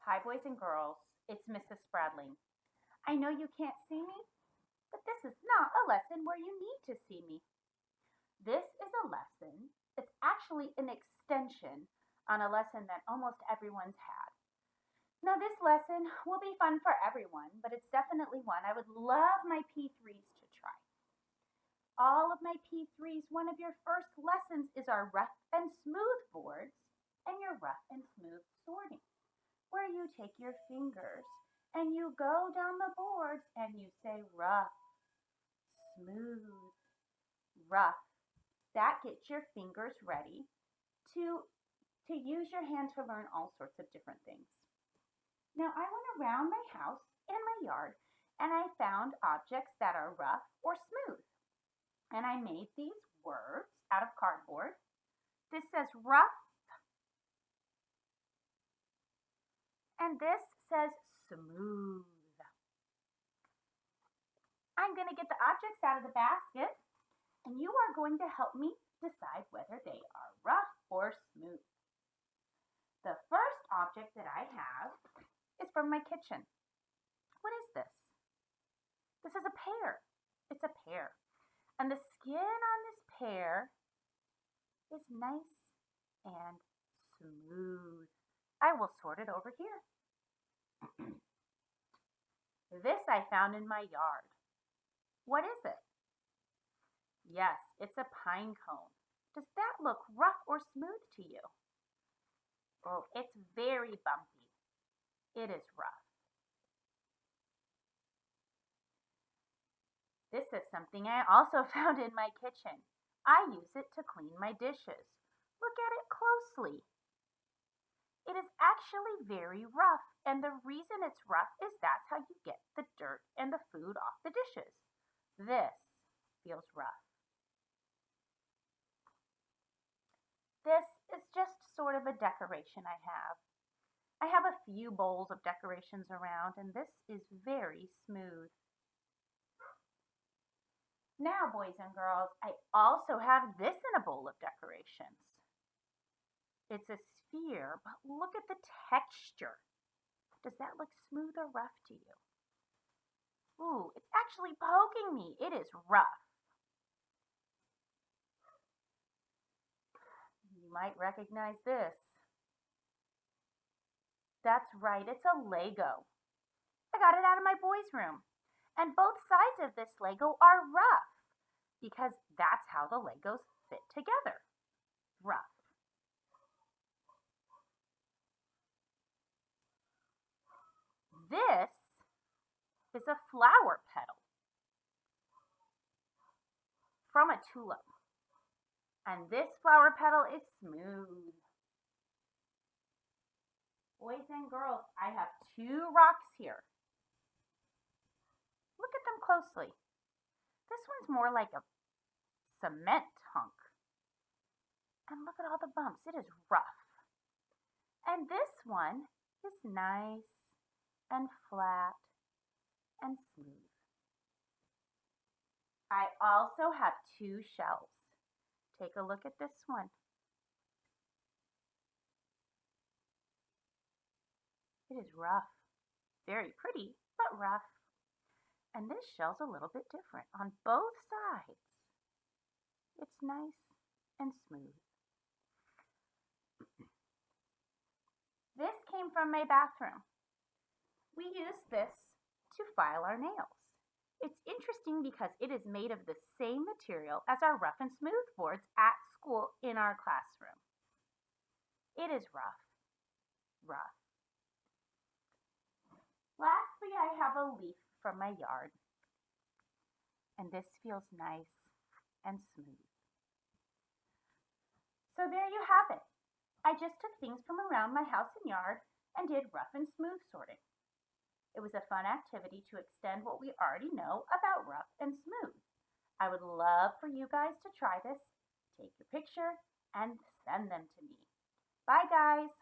Hi, boys and girls. It's Mrs. Spradling. I know you can't see me, but this is not a lesson where you need to see me. This is a lesson. It's actually an extension on a lesson that almost everyone's had. Now, this lesson will be fun for everyone, but it's definitely one I would love my P3s to try. All of my P3s, one of your first lessons is our rough and smooth boards and your rough and smooth sorting, where you take your fingers and you go down the boards and you say rough, smooth, rough. That gets your fingers ready to use your hand to learn all sorts of different things. Now, I went around my house and my yard and I found objects that are rough or smooth. And I made these words out of cardboard. This says rough, and this says smooth. I'm going to get the objects out of the basket, and you are going to help me decide whether they are rough or smooth. The first object that I have is from my kitchen. What is this? This is a pear. It's a pear. And the skin on this pear is nice and smooth. I will sort it over here. This I found in my yard. What is it? Yes, it's a pine cone. Does that look rough or smooth to you? Oh, it's very bumpy. It is rough. This is something I also found in my kitchen. I use it to clean my dishes. Look at it closely. It is actually very rough, and the reason it's rough is that's how you get the dirt and the food off the dishes. This feels rough. This is just sort of a decoration I have. I have a few bowls of decorations around, and this is very smooth. Now, boys and girls, I also have this in a bowl of decorations. It's a sphere, but look at the texture. Does that look smooth or rough to you? Ooh, it's actually poking me. It is rough. You might recognize this. That's right, it's a Lego. I got it out of my boys' room. And both sides of this Lego are rough because that's how the Legos fit together. Rough. This is a flower petal from a tulip. And this flower petal is smooth. Boys and girls, I have two rocks here. Look at them closely. This one's more like a cement hunk. And look at all the bumps. It is rough. And this one is nice and flat and smooth. I also have two shells. Take a look at this one. It is rough. Very pretty, but rough. And this shell's a little bit different on both sides. It's nice and smooth. This came from my bathroom. We use this to file our nails. It's interesting because it is made of the same material as our rough and smooth boards at school in our classroom. It is rough. Rough. Lastly, I have a leaf from my yard. And this feels nice and smooth. So there you have it. I just took things from around my house and yard and did rough and smooth sorting. It was a fun activity to extend what we already know about rough and smooth. I would love for you guys to try this. Take your picture and send them to me. Bye, guys.